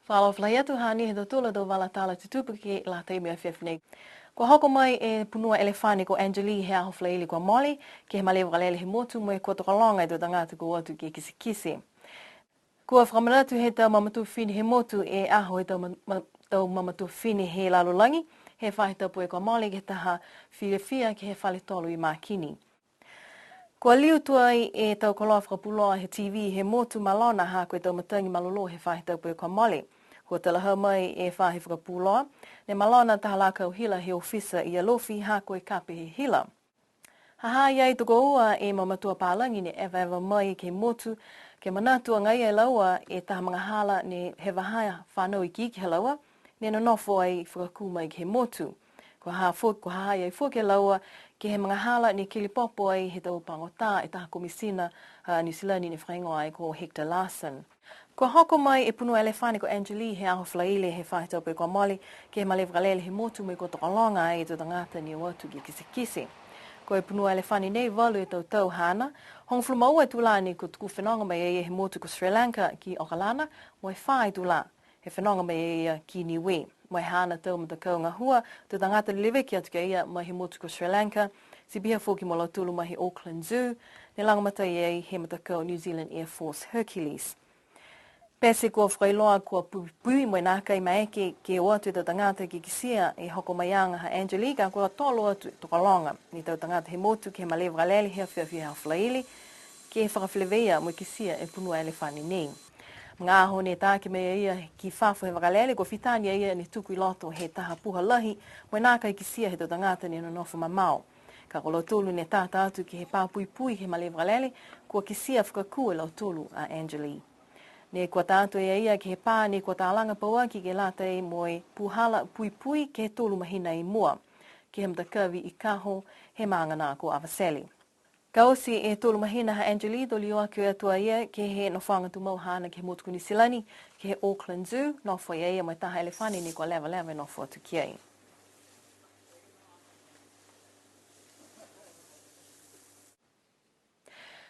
Whalo flai atu hani he tula do wala tala te tupu ki la teimi a whiawhinei. Ko hoko mai e punua elefani ko Angelie he aho flaili ko Molly, ki he malewa kalele he motu mo e kua tokalonga i do tangata ko atu ki kisikisi. Kua whamanatu he tau mamatu whini he motu e aho he tau mamatu whini he lalulangi, he whahe tau poe ko Molly ke taha whiawhia ki he whale tolu i mākini. Kua liu tuai e tau koloa whakapuloa he TV he motu malona ha koe tau matangi malolo he whahe tau poe ko Molly. Kua talaha mai e whahe whakapuloa, ne malona taha lakau hila he ofisa i alofi ha koe kape he hila. Haha iai toko ua e mamatua pālangi ne ewa mai ke motu, ke manatua ngai e laua e taha mga hala ne he wahaya whanau i ki he laua, ne no nofo ai whakaku mai ke motu. Ko haha iai fuk e laua ke he mga hala ni kilipopo ai he tau pangota e taha komisina New Zealand ni whaingoa ai ko Hector Larson. Ko hoko mai e punua elefani ko Angelie he aho flaile he whahe taupe ko Molly ke he malewa kalele he motu mai ko tokalonga ai e to tangata ni watu ki kisikisi. Ko e punua elefani nei walu e tau hana, hong flumau e tula ni ko tuku whenonga mai e he motu ko Sri Lanka ki Okalana, mo e whae tula he whenonga mai e ki Niue. Mo e hana tau mata kau ngā hua, to tangata lewe ki atu ka ia mai he motu ko Sri Lanka, si biha fōki mo lau tulu mai he Auckland Zoo, ne langamata i he mata kau New Zealand Air Force Hercules. Pese kua whakailoa kua pui mo nā kai maeke ke o atu e tau tangata ki kisia e hoko mai anga ha Angelie ka kua tolo atu tokalonga ni tau tangata he motu ke he malewa kalele hea whiawhia hawhlaili ke he whakawhileweia mo kisia e punua elefani nei. Mga aho ne tāke mea ia ki whawhu he wakalele ko whitania ia ni tuku i loto he taha puha lahi mo nā kai kisia he tau tangata ni nonofo mamao. Ka ko tolu ne tāta atu ki he pāpui pui he malewa kalele kua kisia whakaku e tolu a Angelie. Ne kua tātou e ia ki he pā ne kua tālanga paua ki ke lātei moe puhala pui pui ke he tolu mahina i mua. Ki he mtakawi i kaho he māngana ko Avaseli. Kausi e tolu mahina ha Angelie do lioa ki atua ia ke he nofanga tu mau hana ki he motuku ni Silani ki he Auckland Zoo nofo ia mai taha elefani ni kua lewa lewa nofo atu ki ai.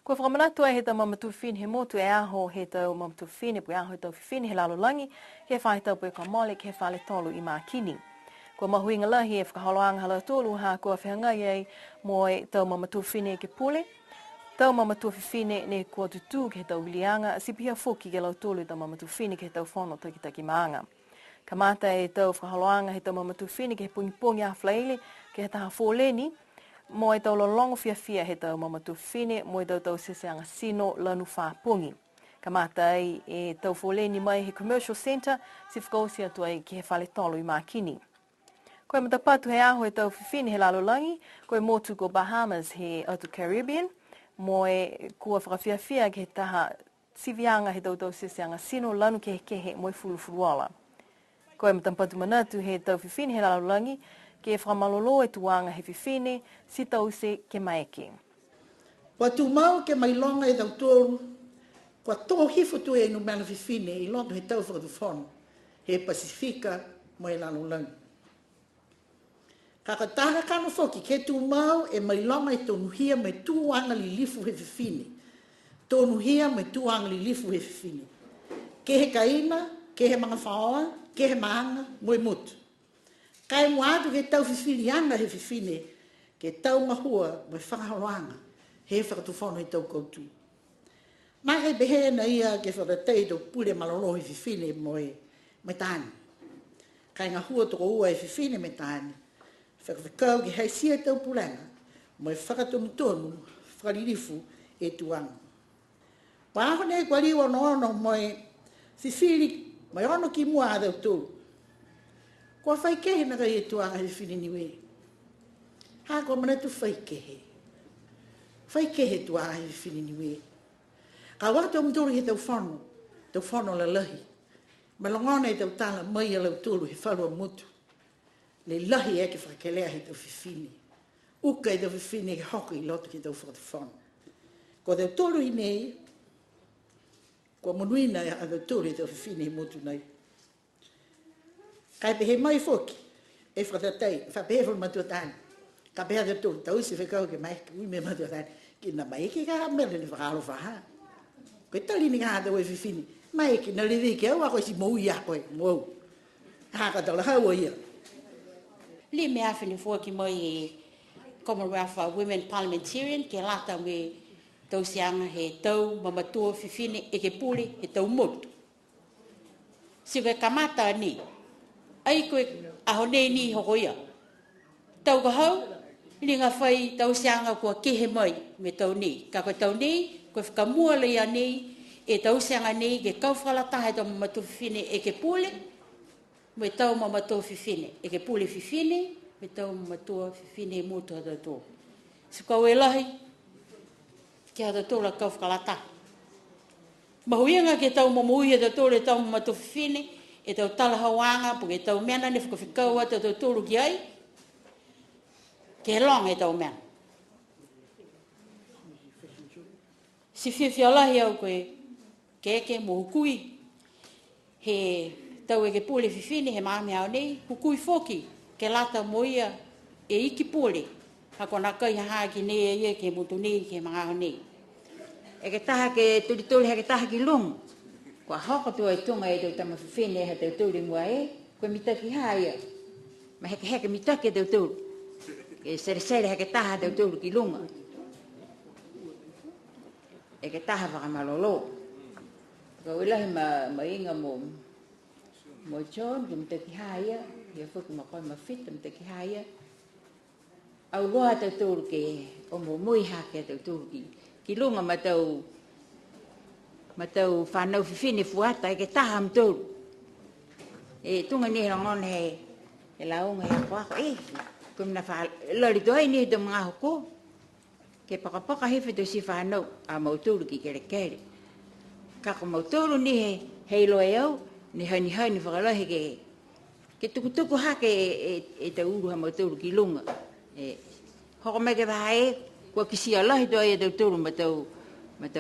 Kua whakamanatua he tau mamatu whini he motu e aho he tau mamatu whini, pui aho he tau whini he lalulangi, he whahe tau pui ka Molly, he whale tolu i mākini. Kua mahuinga lahi e whakaholoanga hala tolu ha kua whihangai ei mo e tau mamatu whini e ke pule. Tau mamatu whini ne kua tutu ke he tau wilianga, si pia fuki ke lau tolu i tau mamatu whini ke he tau whono taki maanga. Kamata e tau whakaholoanga he tau mamatu whini ke he pungi a whlaile, ke he taha fōleni, mo e tau lolongo whiawhia he tau mamatu whine, mo e tau seseanga sino lanu whāpungi. Kamata ai e tau fōleni mai he commercial centre, si whakausi atu ai ki he whale tolu i mākini. Koe matapatu he aho e tau whiwhine he lalulangi, koe motu ko Bahamas he atu Caribbean, mo e kua whakawhiawhia ki he taha sivianga he tau seseanga sino lanu kehe mo e fulufuruala. Koe matapatu manatu he tau whiwhine he lalulangi, ke whamalolo e tuanga he whiwhine, si tause ke maeke. Wa tu mau ke mailonga e tau tolu, kua tō hifo tu e numela whiwhine i loto he tau whakatuwhono, he Pasifika mo e lalulangi. Kakataka kano whoki, ke tu mau e mailonga e tonu hia me tuanga li lifu he whiwhine. Tonu hia me tuanga li lifu he whiwhine. Ke he kaina, ke he mga whaoa, ke he maanga, mo e mutu. Kai moatu ke tau whiwhini anga he whiwhine, ke tau mahua mo e whakahaloanga, he whakatuwhono he tau koutu. Nā hei behe na ia ke whakatei tau pule malolo he whiwhine mo e tāni. Kai ngā hua toko ua he whiwhine me tāni, whakawhakau ke hei sia tau pulanga, mo e whakatonutonu, whakalirifu e tuanga. Pāho nei kua liwa no mo e whiwhini, mo e ono ki mua a tau tolu. Kua whaikehe na kai e tuanga he whiwhine niwe. Ha kua manatu whaikehe. Whaikehe tuanga he whiwhine niwe. Ka watu amutoro he tau whono la lahi. Malongona e tau tala mai a lau tolu he whalua mutu. Le lahi e ke whakelea he tau whiwhine. Uka e tau whiwhine ke hoki i loto ke tau whakatu. Ko tau tolu i nei, kua monuina a tau tolu he tau whiwhine he mutu nei. Kai pehe mai foki, e whakatatei, whapehe whal matua tāni. Ka pehe tau tolu, tau isi whakau ke mai, ui me matua tāni. Ki na mai ke ka mele ni whakaro whaha. Koe tali ni ka hata ue whiwhine, mai ki na livi ke wa ko si mo ya ko mo ha ka dala ha wo ya li me afini fo ki mo e Commonwealth of Women Parliamentarian ke lata me tau sianga he tau mamatua fifine e ke puli he tau motu. Si koe kamata ni, ai koe ahone ni hokoia. Tau ka hau, linga whai tau sianga kua kehe mai me tau ni. Ka koe tau ni, koe whakamua leia ni, e tau sianga ni ke kauwhalatahe tau mamatua fifine e ke puli, me tau mamatua fifine e ke puli fifine, me tau mamatua fifine e motu hata tō. Si kau e lahi, ki hata tō la kauwhalatahe. Mahuianga ke tau mamuhi hata tō le tau mamatua fifine, e tau talahawanga, po ke tau mena ne whakawhikaua tau tōru ki ai, ke long e tau mena. Si whiawhia lahi au koe, ke eke mo hukui, he tau e ke pūle whiwhine, he maame hao nei, hukui whoki, ke lata mo ia e iki pūle, hako nā kai haha ki ne e ia ke mutu nei, ke mga hao nei. E ke taha ke turi he ke taha ki lungu. Kua hoko tua e tunga e tau tama whiwhine e tau tūri mua e, koe mitaki haia. Ma heke mitaki e tau tūri. Ke sere heke taha tau tūri ki lunga. E ke taha whakamalolo. Kau ilahi ma inga mo John, ke mitaki haia. Ia whuki ma koe ma whita mitaki haia. Au loa tau tūri ke o mo mui hake tau tūri ki lunga ma tau whanau whiwhine fuata e ke taha mtoru. E tunga ni rangon he launga he koako. Koe mina lori tohai ni he mga hoko. Ke pakapaka hefe to si whanau a mauturu ki kere kere. Kako mauturu ni he loe au, ni hani whakalohe ke tukutuku hake e tau uru ha mauturu ki lunga. Hoko meke waha kua kisia lahi toa e tau turu ma tau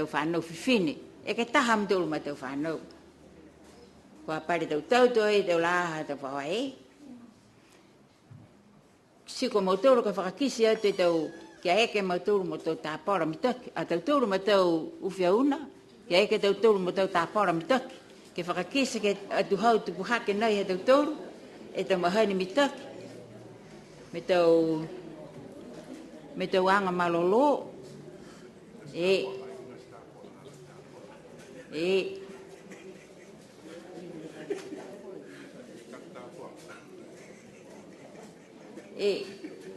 whanau whiwhine. E ke taha mtulu ma tau whanau. Kua pare tau toa e tau laha tau whawa e. Siko mauturu ka whakakisi atu e tau kia eke mauturu mo tau tāpora mitaki. A tau turu ma tau uwhiauna. Kia eke tau turu mo tau tāpora mitaki. Ke whakakisi ke atu hau tuku hake nai he tau turu. E tau mahani mitaki. Me tau anga malolo.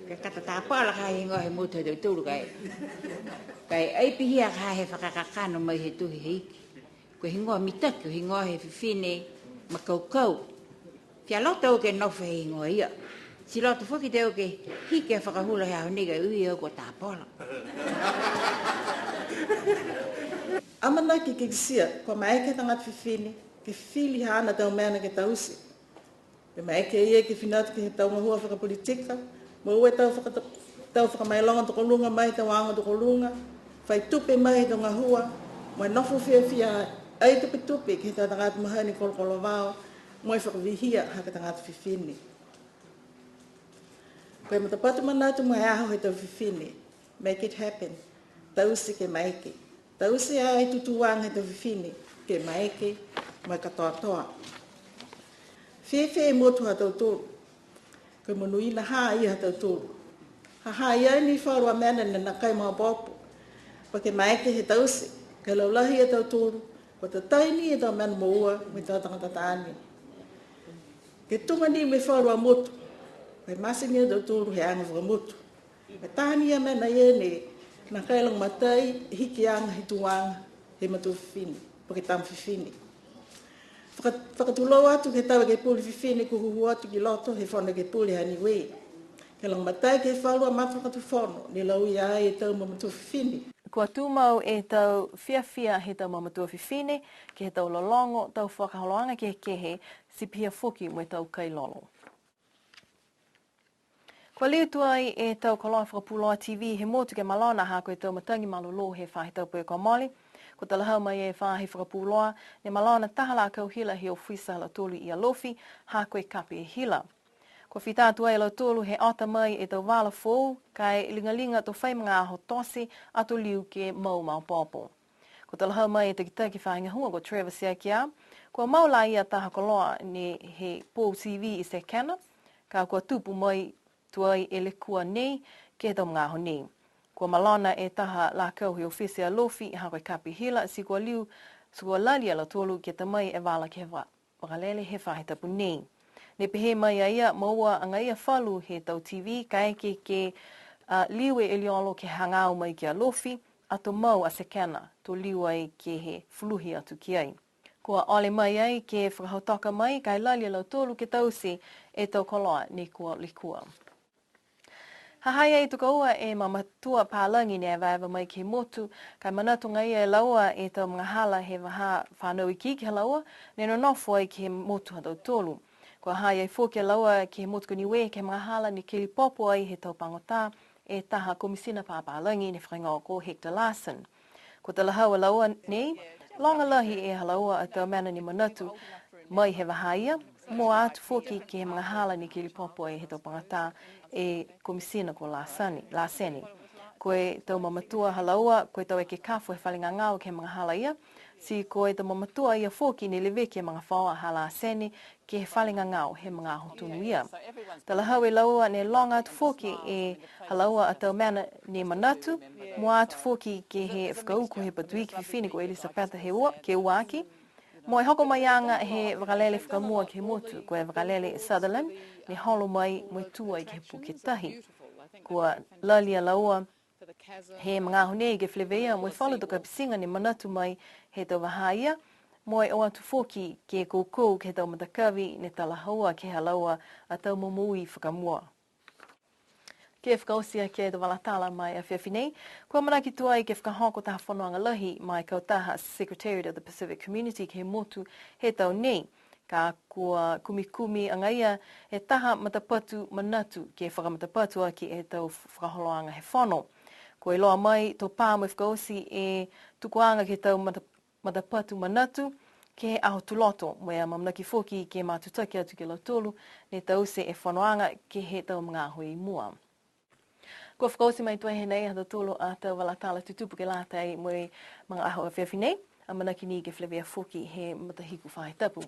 Ka kata tāpala ka he ngohe mutu tau tūru kai. Kai aipihia ka he whakakakano mai he tuhi heiki. Ko he ngohe mitaki, he ngohe whiwhine makaukau. Pia lota o ke nofe he ngohe ia. Si lota whuki te o ke hike a whakahula he aho nega ui au ko tāpala. Amana ki kisia, ko mai ke tanga whiwhine, ke whiwhili hana tau mena ke tausi. Ke mai ke ia ke whinatu ke he tau mahua whakapolitika, mo ue tau whakamailonga toko lunga mai tau anga toko lunga, whai tupe mai tau ngahua, mo nofu whiawhia ai tupe ke he tau tangata mahani kolokolo wao, mo e whakawihia haka tangata whiwhine. Koe matapatu manatu mo aho he tau whiwhine, make it happen, tausi ke maike. Tausi ai tutuang he tau whiwhine, ke maike, mai katoa toa. Whiwhi e motu ha tau tōru, koe manuina haa ia ha tau tōru. Ha ia ni wharua mena na kai mga popo, pa ke maike he tausi, ke laulahi e tau tōru, pa ta taini e tau mena moua, me tau tangata taani. Ke tunga ni me wharua motu, koe masini e tau tōru he anga whakamotu. Me taani ia mena ia ne, na kai lang matai, hiki anga hituanga, he matu whiwhine, pa ke tam whiwhine. Whakatulo atu ke tawa ke puli whiwhine ku huhu atu ki loto he whana ke puli hani wei. Ke lang matai ke whalua mawhakatu whono, ni lau ia ai e tau mamatu whiwhine. Kua tūmau e tau whiawhia he tau mamatua whiwhine, ke he tau lolongo, tau whakaholoanga ke kehe, sipia whuki mo e tau kailolo. Kua liu tuai e tau koloi whakapuloa TV he motu ke malona ha koe tau matangi malolo he whahe tau pui kua moli. Ko talahau mai e whahe whakapuloa, ne malona tahala kau hila he o whisa hala tolu i alofi, ha koe kapi e hila. Ko whitātua e lau tolu he ota mai e tau wala fōu, kai lingalinga to whai mga aho tosi, ato liu ke mau mau pōpō. Ko tala hau mai e taki whainga hunga ko Trevor Siakia. Ko maula ia taha koloa ni he Paul CV i se kana. Ka kua tupu mai tuai e le kua nei ke tau ngaho nei. Kua malona e taha la kau he ofisia lofi ha koe kapi hila si kua liu si kua lali ala tolu ke tamai e wala ke wakalele he whahe tapu nei. Ne pehe mai a ia maua anga ia whalu he tau TV ka eke ke liwe e liolo ke hangau mai ki a lofi ato mau a sekana to liwe ke he fuluhi atu ki ai. Kua ole mai ai ke whakahotoka mai kai lali ala tolu ke tausi e tau koloa ni kua likua. Hahai ai tuka ua e mamatua pālangi ne vaiva mai ke motu, kai manatunga ia e laua e tau mga hala he waha whanau i ki laua, ne no nofo ai ke motu hatau tolu. Kua hai ai fōke laua ke motu kuni we ke mga hala ni kili popo ai he tau pangota e taha komisina pālangi ne whainga ko Hector Larson. Ko tala haua laua nei, longa lahi e halaua a tau mana ni manatu mai he wahaia, mo atu fōki ke mga hala ni kili popo e he tau pangata e komisina ko Laseni. Koe tau mamatua halaua, koe tau e ke kafu e whalinga ngau ke mga hala ia, si koe tau mamatua ia fōki ni lewe ke mga whaoa ha Laseni ke he whalinga ngau he mga hotunu ia. Tala hau e laua ne longa atu fōki e halaua a tau mana ni manatu, mo atu fōki ke he whakauku he patuiki whiwhini ko Elisabetha he ke uaki, mo e hoko mai anga he wakalele whakamua ke motu, koe wakalele Sutherland, ni holo mai mo tua i ke Puketahi. Kua lalia laua he mga honei ke whlewea mo e whalo toka pisinga ni manatu mai he tau wahaia, mo e o atu fōki ke koukou ke tau matakawi ne tala haua ke halaua a tau momui whakamua. Ke whakaosia ke te walatala mai a whiawhinei, kua manaki tua i ke whakahoko taha whanoanga lahi mai kautaha Secretariat of the Pacific Community ke motu he tau nei, ka kua kumikumi angaia he taha matapatu manatu ke whakamatapatu aki e tau whakaholoanga he whano. Ko e loa mai tō pā mai whakaosi e tukuanga ke tau matapatu manatu ke he aho tuloto, mo e mamnaki whoki ke mātutaki atu ke lautolu ne tau se e whanoanga ke he tau mga hui mua. Ko whakaosi mai tua he nei hata tolo a tau walatala tutupu ke lātai mo e mga aho a whiawhinei, a manaki ni ke whlewea whoki he matahiku whahe tapu.